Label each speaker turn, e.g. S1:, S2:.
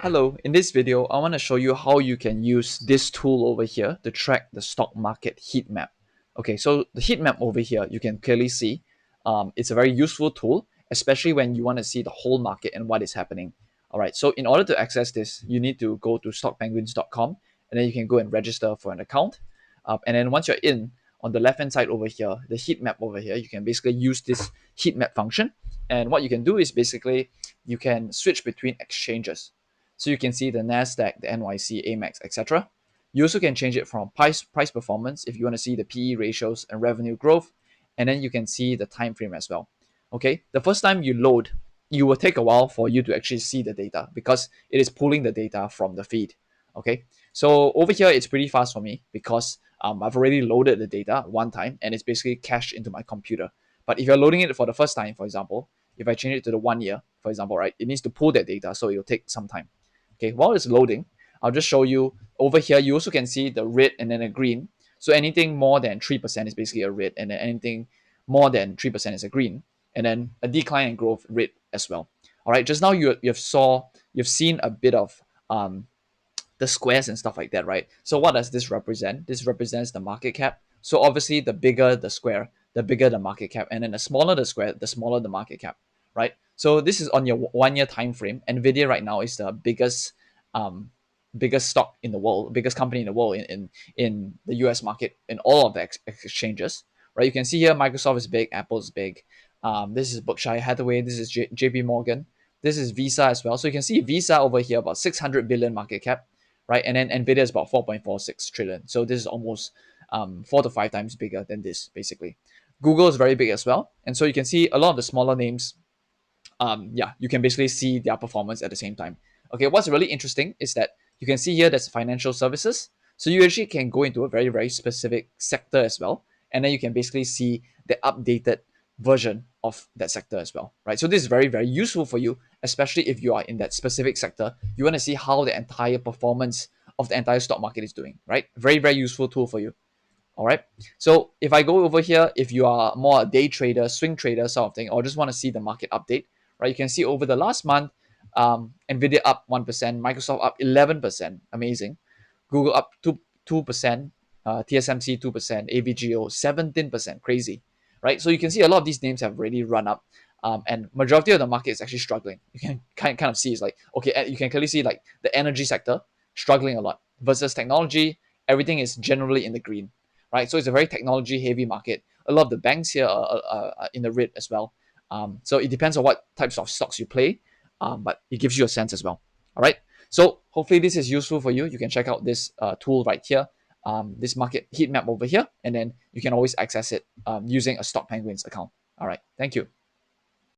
S1: Hello, in this video, I want to show you how you can use this tool over here to track the stock market heat map. Okay, so the heat map over here, you can clearly see it's a very useful tool, especially when you want to see the whole market and what is happening. All right, so in order to access this, you need to go to stockpenguins.com and then you can go and register for an account. And then once you're in, on the left hand side over here, the heat map over here, you can basically use this heat map function. And what you can do is basically you can switch between exchanges. So you can see the NASDAQ, the NYC, AMEX, etc. You also can change it from price performance if you want to see the PE ratios and revenue growth. And then you can see the time frame as well. Okay, the first time you load, you will take a while for you to actually see the data because it is pulling the data from the feed. Okay, so over here it's pretty fast for me because I've already loaded the data one time and it's basically cached into my computer. But if you're loading it for the first time, for example, if I change it to the 1 year, for example, right, it needs to pull that data, so it'll take some time. Okay, while it's loading, I'll just show you over here. You also can see the red and then a green. So anything more than 3% is basically a red, and then anything more than 3% is a green, and then a decline in growth red as well. All right, just now you've seen a bit of the squares and stuff like that, right? So what does this represent? This represents the market cap. So obviously, the bigger the square, the bigger the market cap, and then the smaller the square, the smaller the market cap, right? So this is on your 1 year time frame. Nvidia right now is the biggest stock in the world, biggest company in the world in the US market in all of the exchanges, right? You can see here Microsoft is big, Apple is big. This is Berkshire Hathaway. This is JP Morgan. This is Visa as well. So you can see Visa over here about 600 billion market cap, right? And then Nvidia is about 4.46 trillion. So this is almost 4 to 5 times bigger than this, basically. Google is very big as well. And so you can see a lot of the smaller names, yeah, you can basically see their performance at the same time. Okay, what's really interesting is that you can see here there's financial services. So you actually can go into a very, very specific sector as well. And then you can basically see the updated version of that sector as well, right? So this is very, very useful for you, especially if you are in that specific sector. You want to see how the entire performance of the entire stock market is doing, right? Very, very useful tool for you. All right. So if I go over here, if you are more a day trader, swing trader sort of thing, or just want to see the market update, right? You can see over the last month, Nvidia up 1%, Microsoft up 11%, amazing. Google up 2%, TSMC 2%, AVGO 17%, crazy, right? So you can see a lot of these names have already run up, and majority of the market is actually struggling. You can kind of see it's like, okay, you can clearly see like the energy sector struggling a lot versus technology. Everything is generally in the green, right? So it's a very technology heavy market. A lot of the banks here are in the red as well. So it depends on what types of stocks you play, but it gives you a sense as well. All right. So hopefully this is useful for you. You can check out this tool right here, this market heat map over here, and then you can always access it using a Stock Penguins account. All right. Thank you.